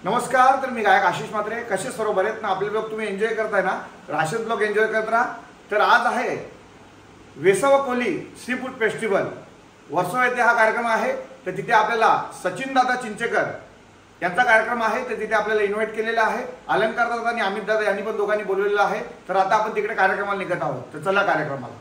नमस्कार. तर मी गायक आशिष म्हात्रे. कसे सर्व बरेत ना? आपले ब्लॉग तुम्ही एन्जॉय करताय ना? तर असेच ब्लॉग एन्जॉय करत राहा. तर आज आहे वेसावा कोली सी फूड फेस्टिवल वर्सोवा येथे हा कार्यक्रम आहे. तर तिथे आपल्याला सचिन दादा चिंचेकर यांचा कार्यक्रम आहे. तर तिथे आपल्याला इन्व्हाइट केलेला आहे. अलंकार दादा आणि अमित दादा यांनी पण दोघांनी बोलवलेलं आहे. तर आता आपण तिकडे कार्यक्रमाला निघत आहोत. तर चला कार्यक्रमाला.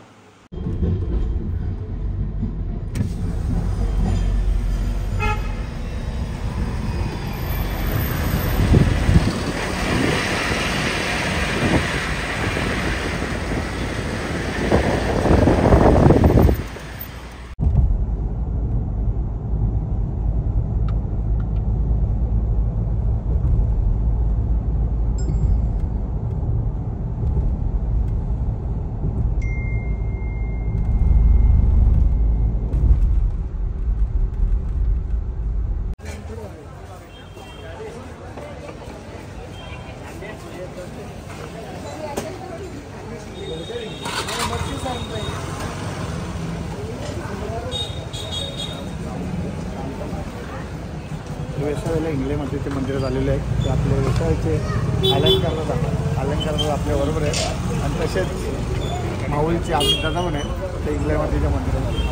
वेसाव्याला इंग्ले मातेचे मंदिर झालेले आहे. ते आपले वेसाव्याचे अलंकार आपल्या बरोबर आहे. आणि तसेच माऊलीचे अमित दादा पण आहे. ते इंग्ले मातेच्या मंदिरात झाले.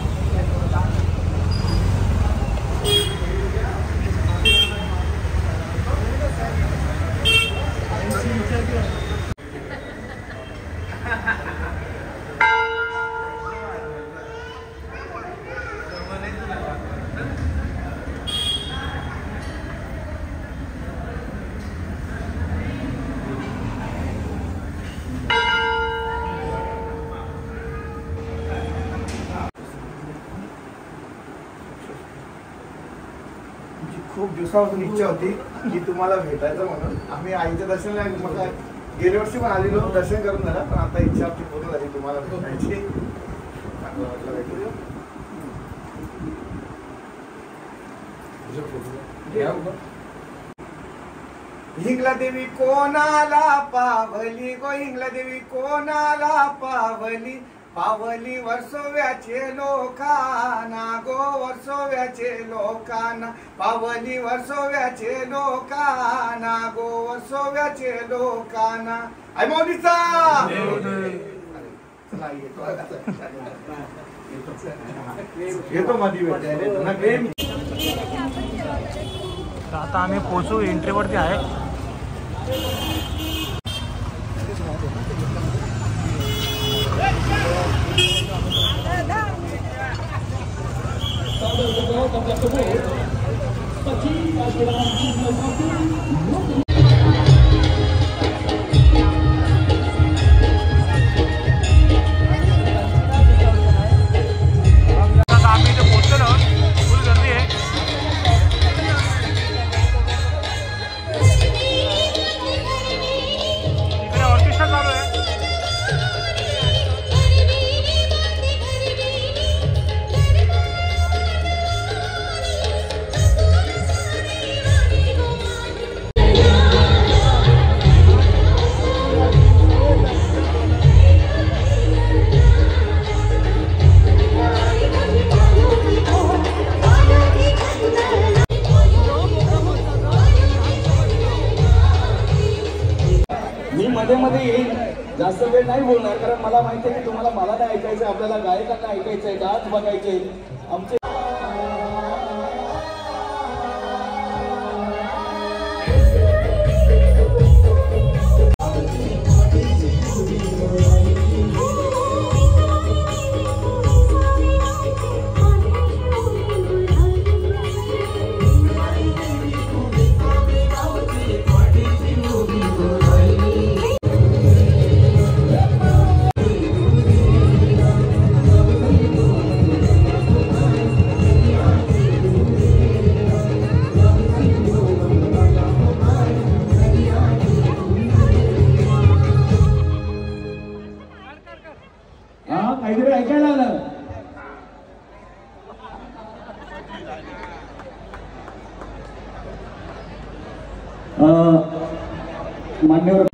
खूप दिवसापासून इच्छा होती की तुम्हाला भेटायचं म्हणून. आम्ही आईच्या दर्शनाला मग गेल्या वर्षी पण आलेलो, दर्शन करून झालं. पण आता इच्छा आपली पूर्ण झाली तुम्हाला भेटायची. हिंगला देवी कोणाला पावली गो, हिंगला देवी कोणाला पावली, पावली वर्सोव्याचे लोकांना गो, वर्सोव्याचे लोकांना, पावली वर्सोव्याचे लोकांना गो, वर्सोव्याचे लोकांना. आई मौलीचा येतो मध्ये. आता आम्ही पोचू, एंट्रीवरती आहे. मध्ये येईल, जास्त वेळ नाही बोलणार, कारण मला माहिती आहे की तुम्हाला मला नाही ऐकायचं, आपल्याला गायकांना ऐकायचं आहे, डान्स बघायचे आमचे. काहीतरी ऐकायला आलं. मान्यवर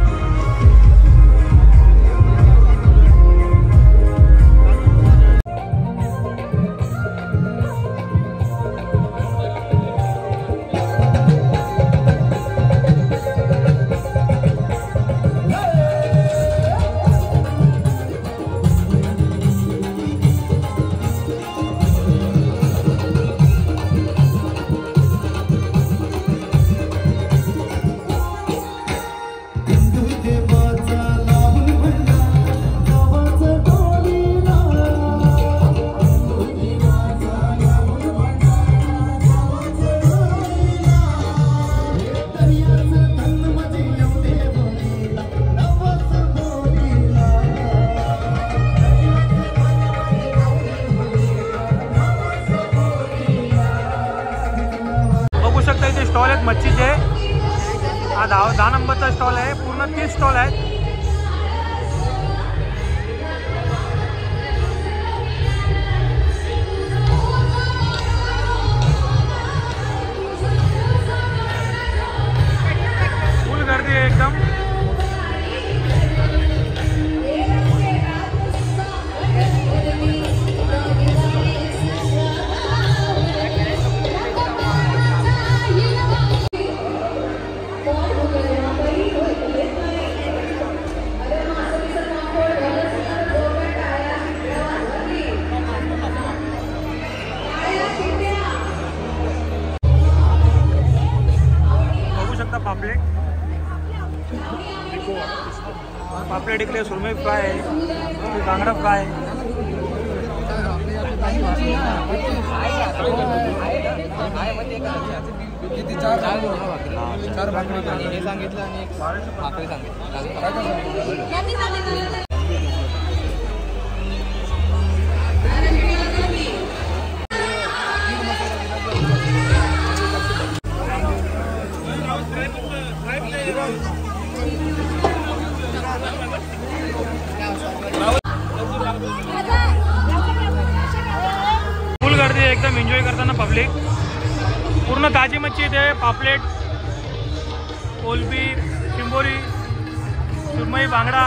हा 10 नंबरचा स्टॉल आहे. पूर्ण 30 स्टॉल आहेत. फुल गर्दी आहे एकदम. पापलेट इकडे सुरमई फ्राय आहे, बांगडा फ्राय. किती 4 भाकरी हे सांगितलं आणि भाकरी सांगितलं. फुल गर्दी आहे एकदम. एन्जॉय करताना पब्लिक. पूर्ण ताजी मच्छी इथे. पापलेट, कोलबी, चिंबोरी, सुरमई, बांगडा.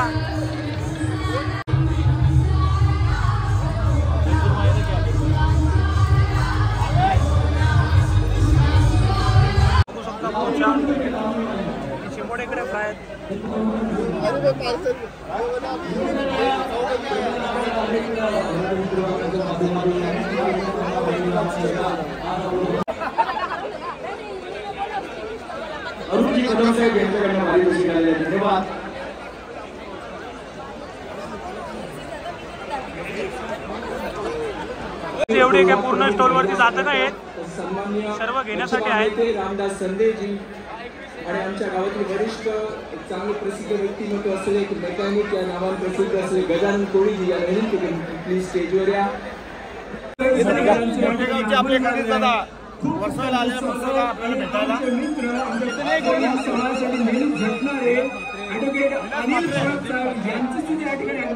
बघू शकता पोचा, चिंबोडे इकडे फ्राय आहेत. धन्यवाद. एवढे काय पूर्ण स्टॉलवरती जातं का येत, सर्व घेण्यासाठी आहेत. रामदास संदेजी आणि आमच्या गावातील वरिष्ठ चांगले प्रसिद्ध व्यक्तिमत्व असलेले एक मेकॅनिक या नावाने प्रसिद्ध असलेले गजानन कोळीजी या विनंती करून प्लीज स्टेजवर या. आपले गणेश दादा वर्षाला आले, वर्षाला आपल्याला भेटायला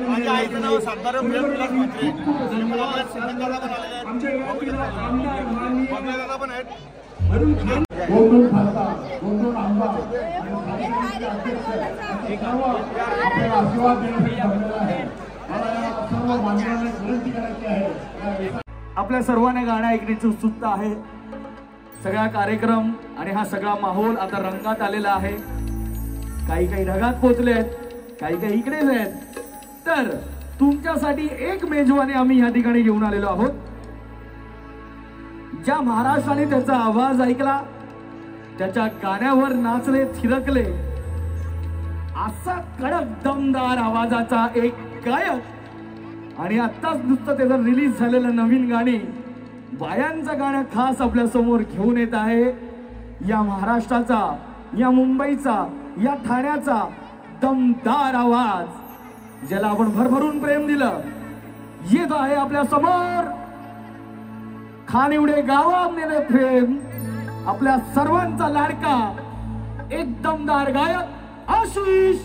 माझ्या आईचं नाव सातारा प्लस मंत्री. दादा पण आलेले आहेत, दादा पण आहेत. आपल्या सर्वांना गाणं ऐकण्याची उत्सुकता आहे. सगळा कार्यक्रम आणि हा सगळा माहोल आता रंगात आलेला आहे. काही ढगात पोहोचलेत, काही इकडेच आहेत. तर तुमच्यासाठी एक मेजवानी आम्ही या ठिकाणी घेऊन आलेलो आहोत. ज्या महाराष्ट्राने त्याचा आवाज ऐकला, त्याच्या गाण्यावर नाचले, थिरकले, असा कडक दमदार आवाजाचा एक गायक. आणि आत्ताच नुसतं त्याचं रिलीज झालेलं नवीन गाणी, बायांचं गाणं खास आपल्या समोर घेऊन येत आहे. या महाराष्ट्राचा, या मुंबईचा, या ठाण्याचा दमदार आवाज, ज्याला आपण भरभरून प्रेम दिलं, येत आहे आपल्या समोर. खानिवडे गावामध्ये प्रेम, आपल्या सर्वांचा लाडका एक दमदार गायक आशिष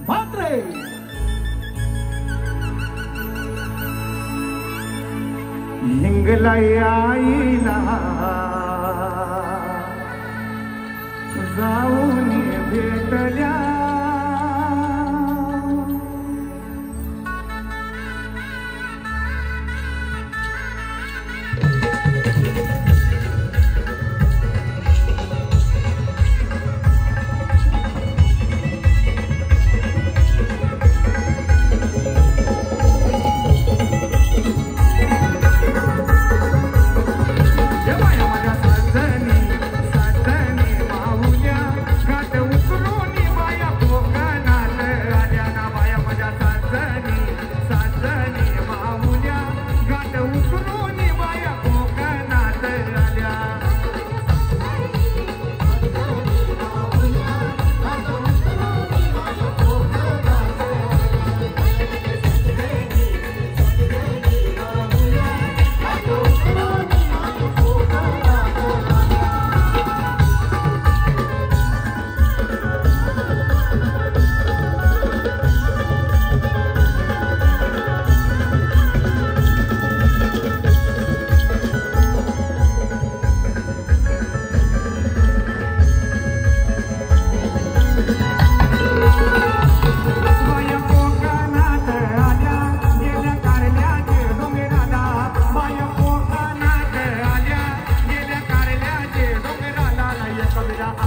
म्हात्रे. हिंगला आईला जाऊन भेटल्या, साजनी माऊल्या घाट उकरून बाया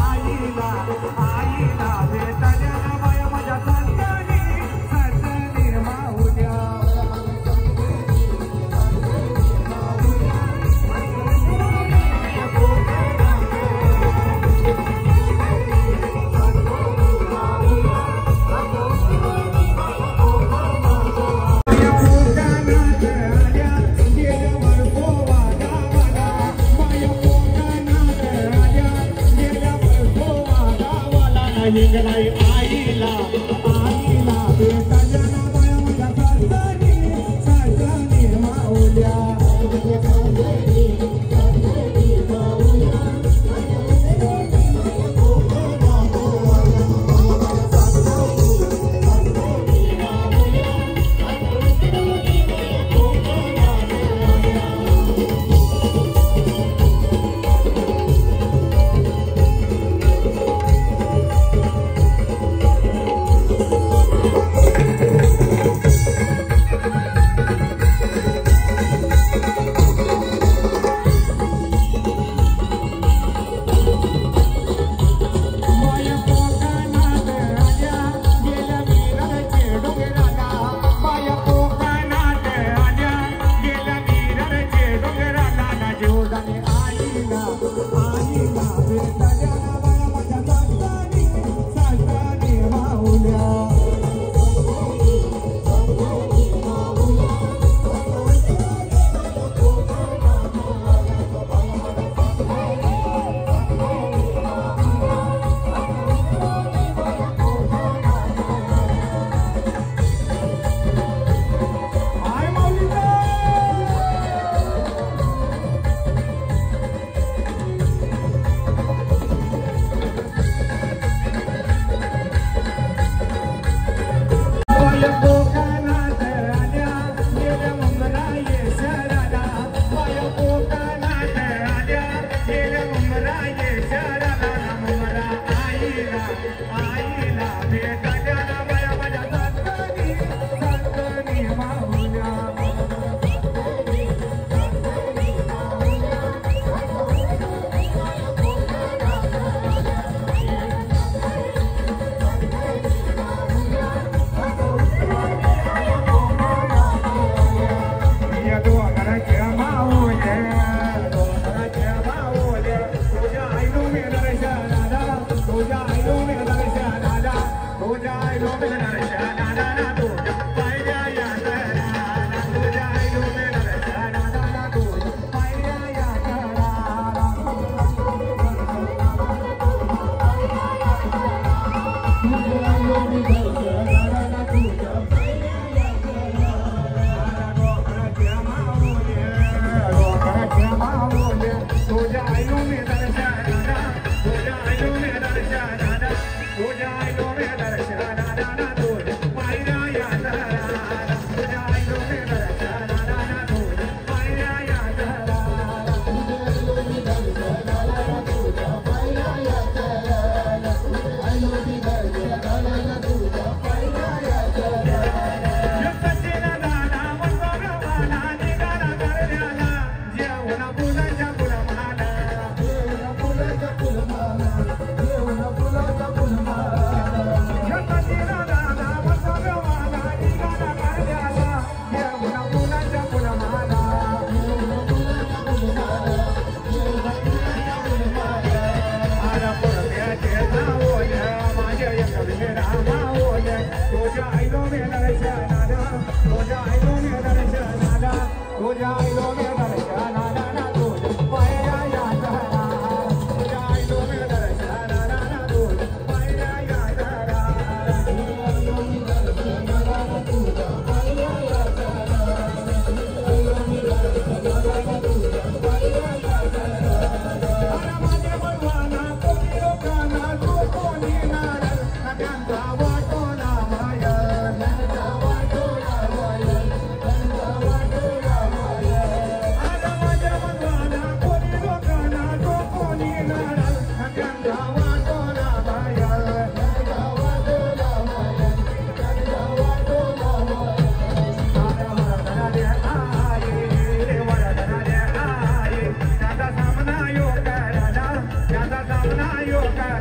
आईला आईला भेटल्या बाया माझ्या संतानी संतानी माऊल्या निघालाय आईला आईला भेटल्या बाया माझ्या संतानी संतानी माऊल्या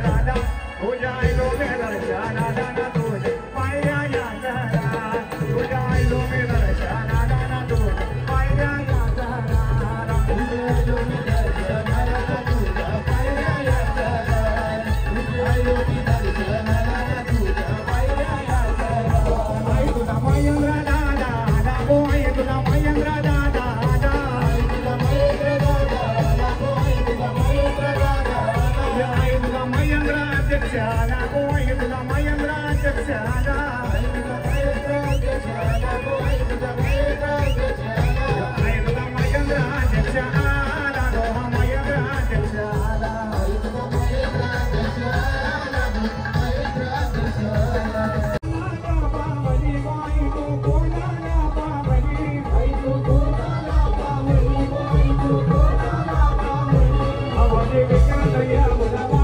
राधा तुझ्या आईलो मे दर्शना दाना तुझ्या पायऱ्या या जरा तुझ्या आईलो मे दर्शना दाना तुझ्या पायऱ्या या जरा तुझ्या आईलो मे दर्शना दाना तुझ्या पायऱ्या या जरा तुझ्या आईलो मे दर्शना दाना तुझ्या पायऱ्या या जरा आई तुझा महेंद्र दादा दागो आई तुझा महेंद्र दादा आई तुझा महेंद्र दादा दागो आई तुझा महेंद्र दादा आई तुझा महेंद्र अध्यक्षाला गोई तुझा महेंद्र अध्यक्षाला आई तुझा महेंद्र अध्यक्षाला गोई तुझा महेंद्र अध्यक्षाला आई तुझा महेंद्र अध्यक्षाला गो महेंद्र अध्यक्षाला आई तुझा महेंद्र अध्यक्षाला गो महेंद्र अध्यक्षाला पावली गोई तू कोणाला पावली आई तू कोणाला पावली गोई तू कोणाला पावली आवाज विकत या मुलवा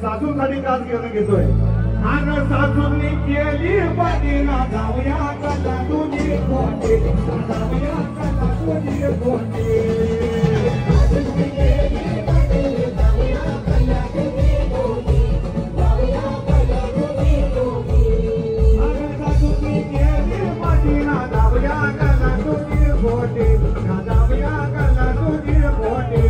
सासूसाठी काच घेतोय आणि सासूंनी केली पाठीला जाऊया कला तुझी कोटी जाऊया कला तुझी कोटी सासूंनी केली पाठीला जाऊया कला तुझी कोटी जाऊया कला तुझी कोटी आणि सासूंनी केली पाठीला जाऊया कला तुझी कोटी जाऊया कला तुझी कोटी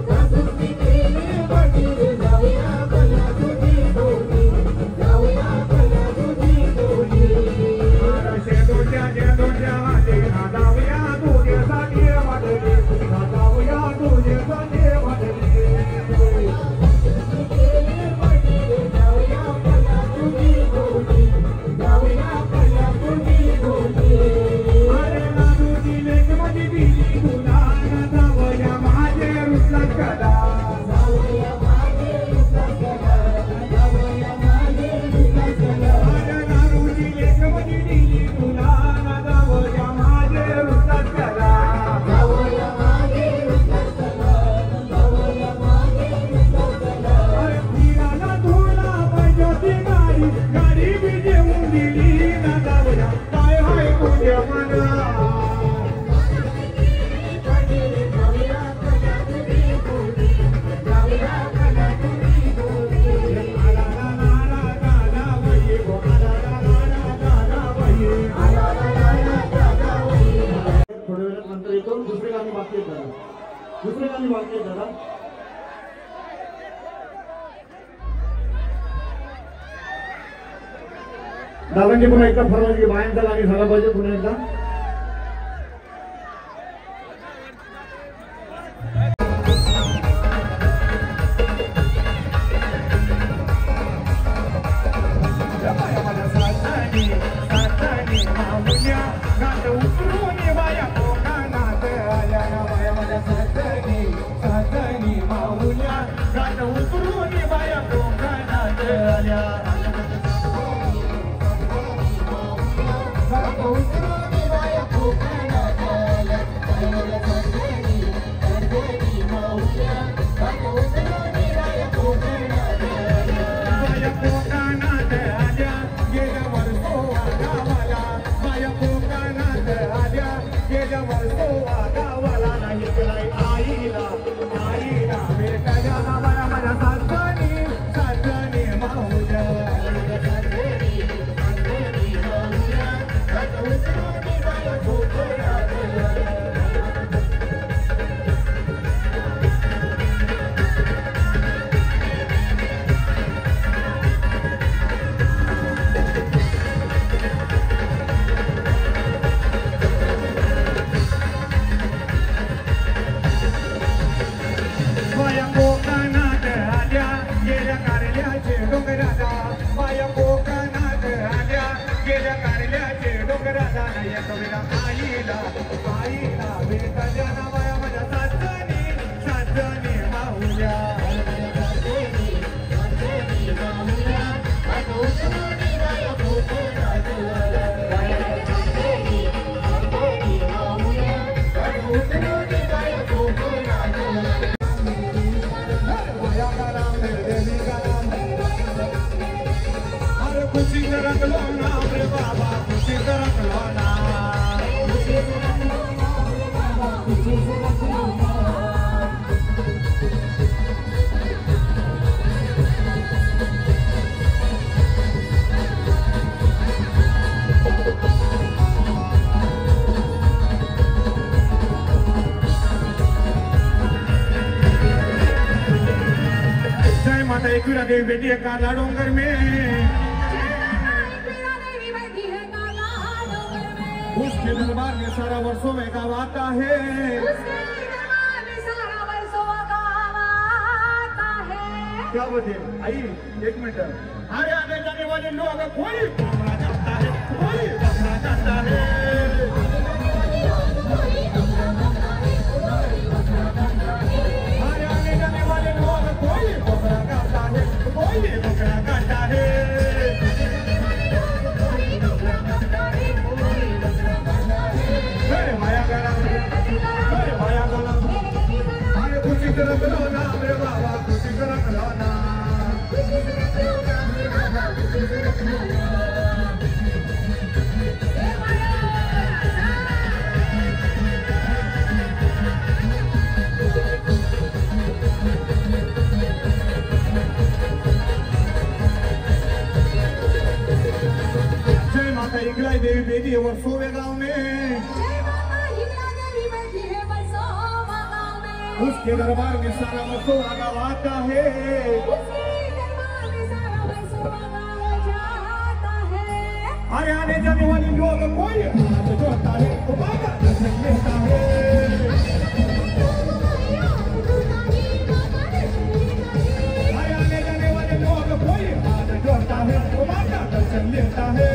सासूंनी केली पाठीला जाऊया कला तुझी कोटी जाऊया कला तुझी कोटी शेतोच्या हाती जाऊया तुझ्यासाठी वाट दुसरं गाणी बाकी आहे दादा. दादांची पुन्हा एकदा फरमाईश की बायांचा गाणी झाला पाहिजे पुन्हा एकदा. देवी बेटी है काला डोंगर में, उसके दरबार में सारा वर्षों में गाँव आता है, क्या बोलते आई एक मिनट. अरे आने जाने वाले लोग कोई बकरा जाता है, कोई बकरा जाता है, अरे आने जाने वाले लोग कोई बकरा गाता है, कोई बकरा गाता है. मेरे माया गरम, मेरे माया गरम, अरे खुशी से रख लो ना मेरे बाबा, खुशी से रख लो ना. जय माता हिंगलाई देवी बेटी है वर्सोवा गाँव में, उसके दरबार में सारा वर्सोवा गाँव आता है, अरे आने जाने वाले लोग कोई हाथ जोड़ता है, बाबा दर्शन लेता है, अरे आने जाने वाले लोग कोई हाथ जोड़ता है, बाबा दर्शन लेता है.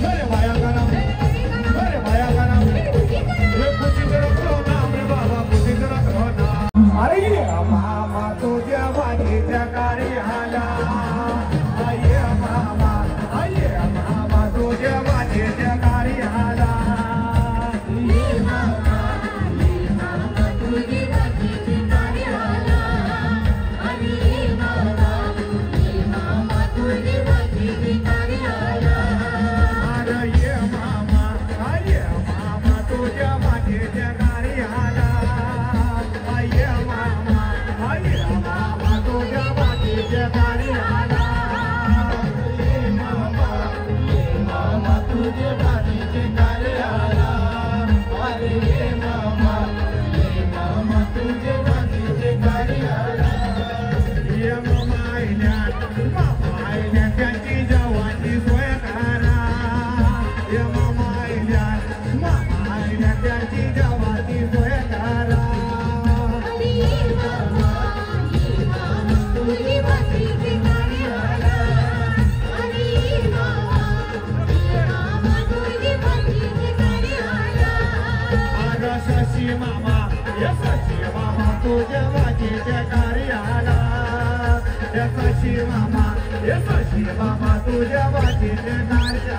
मेरे भाया का नाम, मेरे भाया का नाम, ये खुशी से रख लो ना मेरे बाबा, खुशी से रख लो ना. अरे ये मामा तुझे वाली जगारी हाला, आये मामा तुझे वाली जगारी हाला, ये मामा तुझे वाली जगारी हाला, अरे मामा तुझे वाली जगारी हाला, अरे ये मामा तुझे वाली जगारी हाला, आये मामा तुझे वाली जगारी हाला. नेत्याची जवाची सोय करा ये मामा नेत्याची जवाची सोय करा शशी मामा तुझ्या वाचीच्या कार्याला शशी मामा तुझ्या वाचीच्या कार्याला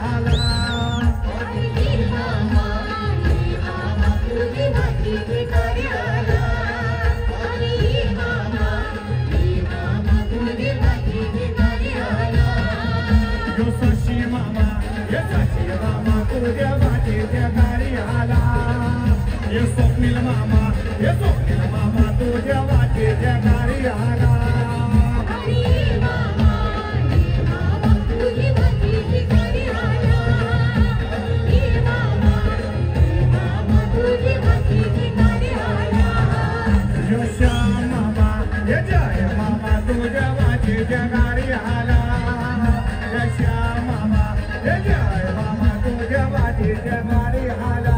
शशी मामा तुझ्या वाचीच्या कार्याला ये स्वप्नील मामा तुझ्या वाचीच्या कार्याला श्याम मामा ये जय मामा तुझ्या वाचीच्या कार्याला श्याम मामा ये जय मामा तुझ्या वाचीच्या कार्याला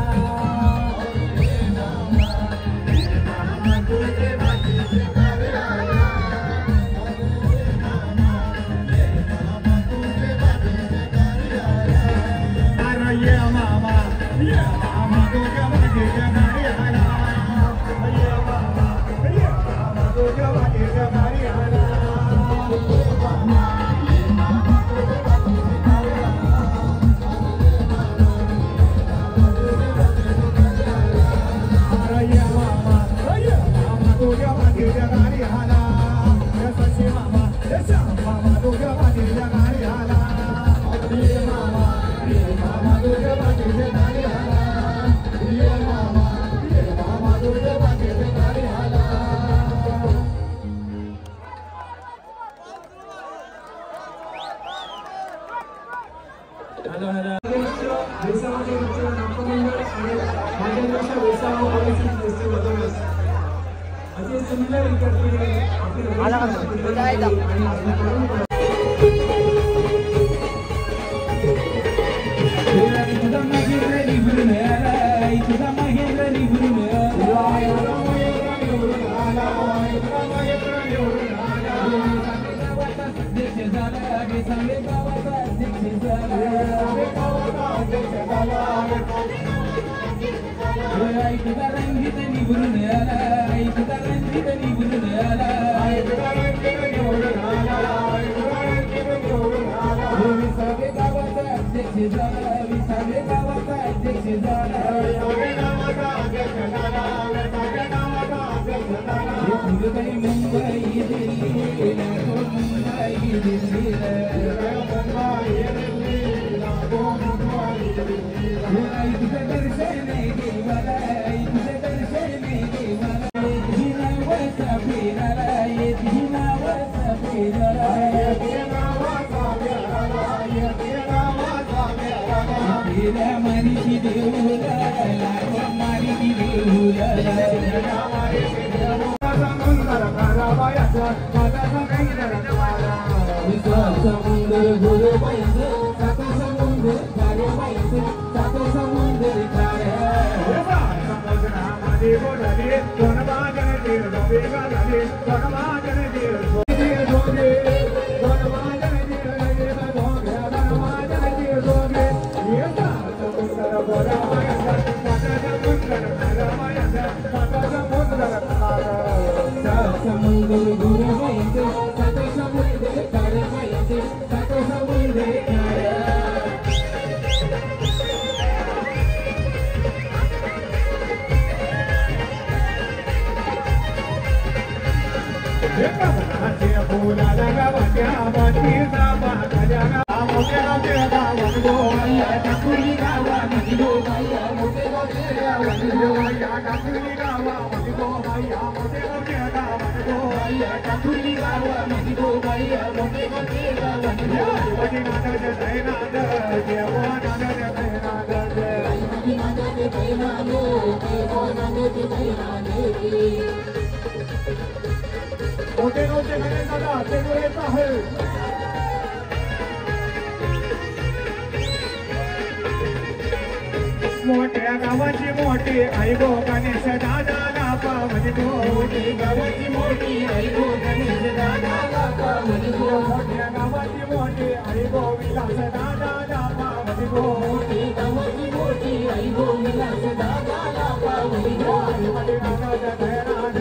मोठ्या गावाची मोठी आई गो गणेश दादाला पावली गो मोठी गावाची मोठी आई गो गणेश दादाला पावली गो मोठ्या गावाची मोठी आई गो विलास दादाला पावली गो मोठी गावाची मोठी आई गो विलास दादाला पावली गो आई मध्ये नागद धैराज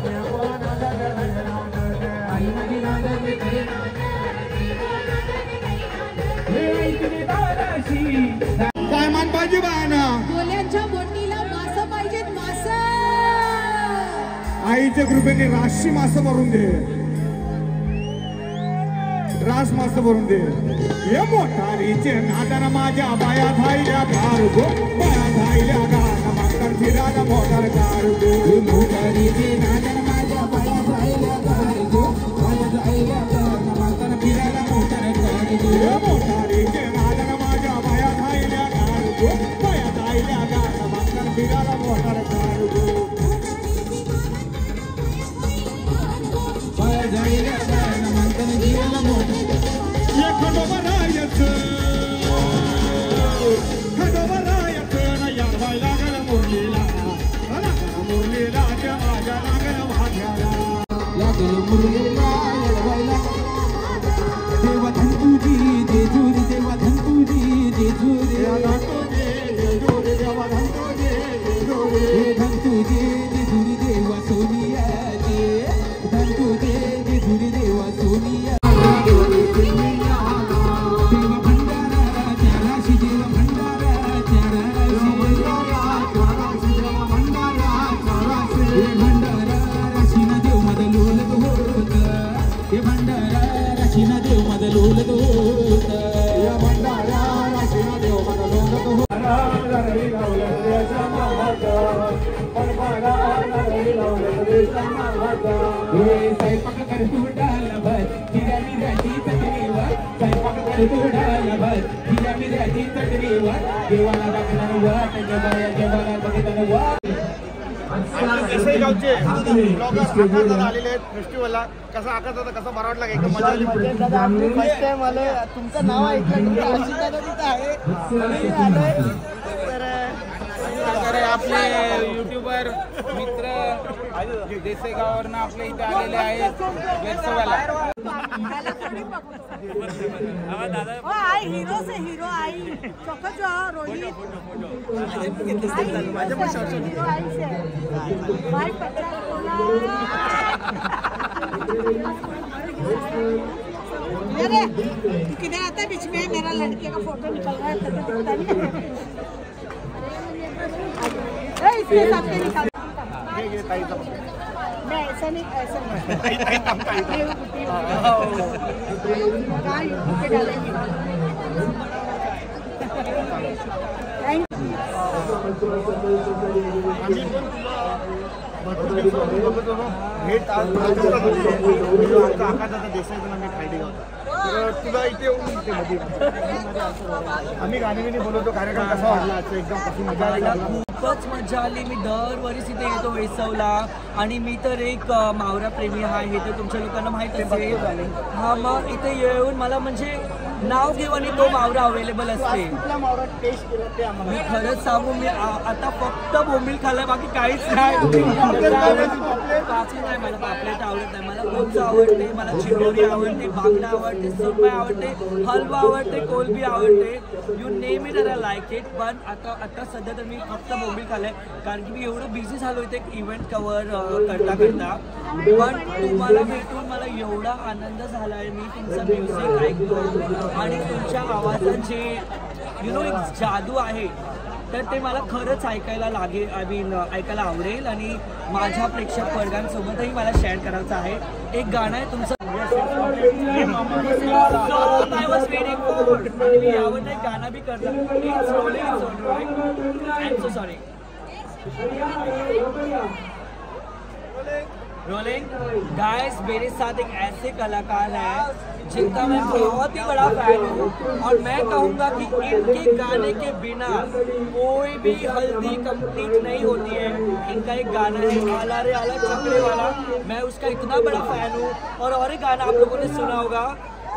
देवा नागद धैराज आई मध्ये नागद धैराज हे ऐकली दादाशी काय मान पाहिजे बायना डोल्यांच्या बोटीला मास पाहिजेत मास आईच्या कृपेने राशी मास भरून दे रास मास भरून दे हे मोठारीचे नादान माझ्या बाया धायल्या गारगो बाया धायल्या गाना मागतात फिरायला मोटार गारगो मोठारीचे नादान माझ्या बाया धायल्या गारगो बाया धायल्या गाना मागतात फिरायला मोटार गारगो हे मोठारीचे नादान माझ्या बाया धायल्या गारगो बाया धायल्या गाना मागतात फिरायला मोटार गारगो बाया धायल्या गाना मागतात फिरायला मोटार खंडोबरायचं ना यारवाय लागल मुरलीला मुरलीला त्या माझ्या लागल भाग्याला लागल मुरलीला यारवायला देवा धन तुझी जेजुरी देवा धन तुझी जेजुरी देवा धन तुझी धन तुझे जेजुरी देवा सोनिया धन तुझे जेजुरी देवा सोनिया आलेले आहेत फेस्टिवलला कसा आकाश होता कसा बरा वाटला एकदम मजा आली फर्स्ट टाइम आलोय तुमचं नाव ऐकलं तुमचं आशिष दादा तिथं आहे तर आपले युट्यूबर मित्र देसेगाववरनं आपल्या इथे आलेले आहेत वेरसोव्याला हिरो से हिरो आई चौकच रोहित हिरो आई से भाई अरे तू किधर आता है बीच में मेरा लड़के का फोटो निकल रहा है इसके साथ में निकाल मैं ऐसा नहीं भेट आज आकाशाचा देसाईचा मी खायला होता तर तुला इथे येऊन इथे मध्ये आम्ही गाणी बोलवतो कार्यक्रम कसा वाटला आजचा एकदम कशी मजा आली खूपच मजा आली मी दरवर्षी इथे येतो वेसवला आणि मी तर एक मावरा प्रेमी आहे हे तर तुमच्या लोकांना माहिती असेल हा मग इथे येऊन मला म्हणजे नाव घेऊ आणि तो मावरा अवेलेबल असते मी खरंच सांगू मी आता फक्त बोंबील खाल्लाय बाकी काहीच नाही नाही मला पापलेट आवडत नाही मला कोणचं आवडते मला चिंडोरी आवडते बांगडा आवडते सुरमई आवडते हलवा आवडते कोलबी आवडते you name it I like it पण आता सध्या तर मी फक्त बोंबील खाल्लाय कारण की मी एवढं बिझी झालो इथे एक इव्हेंट कव्हर करता पण तुम्हाला भेटून मला एवढा आनंद झाला आहे मी तुमचं म्युझिक ऐकतो आणि तुमच्या आवाजात जे एक जादू आहे तर ते मला खरंच ऐकायला लागेल ऐकायला आवडेल आणि माझ्या प्रेक्षक वर्गांसोबतही मला शेअर करायचं आहे एक गाणं आहे तुमचं यावर एक गाणं भी करता सो सॉरी रोलिंग गाइस मेरे साथ एक ऐसे कलाकार हैं जिनका मैं बहुत ही बड़ा फैन हूँ और मैं कहूँगा कि इनके गाने के बिना कोई भी हल्दी कंप्लीट नहीं होती है। इनका एक गाना है आला रे आला चकले वाला, मैं उसका इतना बड़ा फैन हूँ। और एक गाना आप लोगों ने सुना होगा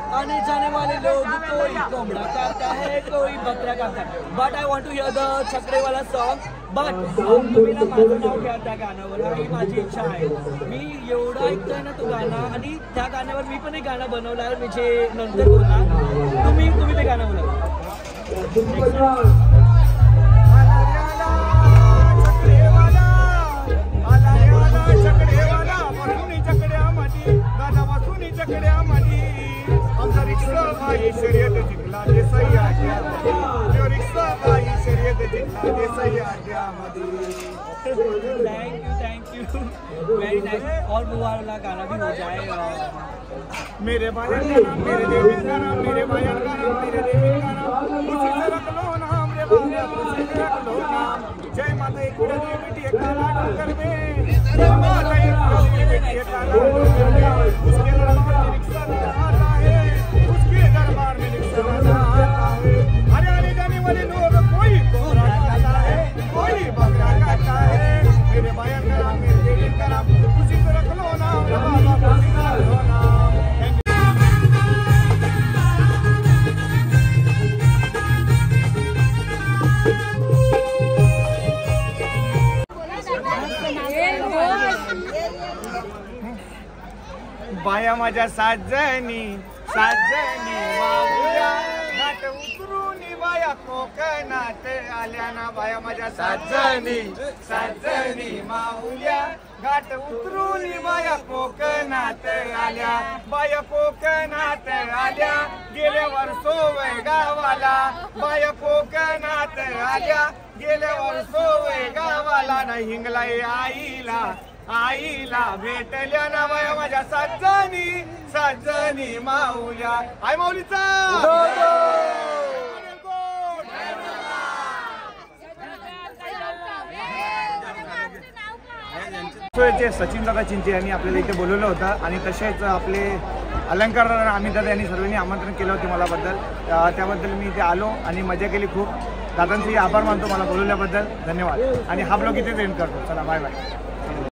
आने जाने वाले लोग कोई कोंबड़ा काटता है कोई बकरा काटता है but I want to hear the छकडेवाला सॉन्ग बट तुम्ही ना माझं नाव घ्या त्या गाण्यावर ही माझी इच्छा आहे मी एवढं ऐकतोय ना तो गाणं आणि त्या गाण्यावर मी पण एक गाणं बनवलं आहे मी जे नंतर बोलणार तुम्ही ते गाणं बोला आमचा रिक्षा बाई शर्यत जिंकला देसाई आट्यामध्ये रिक्षा बाई शर्यत जिंकला देसाई आट्यामध्ये थैंक यू वेरी नाइस और वो वाला गाना भी हो जाए मेरे भाई मेरे देवी का नाम मेरे भाई का नाम मेरे देवी का नाम खुशी से रख लो नाम रे बाबा खुशी से रख लो नाम जय माता एक बेटी एक काला डूंगर में जय माता एक बेटी एक काला डूंगर में उसके दरबार में रिक्शा आता है उसके दरबार में रिक्शा आता है अरे आने जाने वाले लोग कोई कोबरा काटता है कोई बकरा काटता है मेरे भाई का नाम मेरे देवी का नाम खुशी से रख लो नाम रे बाबा खुशी से रख लो नाम बाया माझ्या साजनी वाहुल्या घाट उतरून बाया कोकणात आल्या ना बाया माझ्या साजनी माहुल्या घाट उतरून बाया कोकणात आल्या बाया कोकणात आल्या गेल्या वर्षोवय गावाला बाया कोकणात आल्या गेल्या वर्षोवय गावाला ना हिंगलाय आईला भेटल्या ना बाया माझ्या साजनी माऊल्या आय माऊलीचा जे सचिन दादा चिंचे यांनी आपल्याला इथे बोलवलं होतं आणि तसेच आपले अलंकार दादा अमित दादा यांनी सर्वांनी आमंत्रण केलं होतं मला त्याबद्दल मी इथे आलो आणि मजा केली खूप दादांचे आभार मानतो मला बोलवल्याबद्दल धन्यवाद आणि हा ब्लॉग इथे एंड करतो चला बाय बाय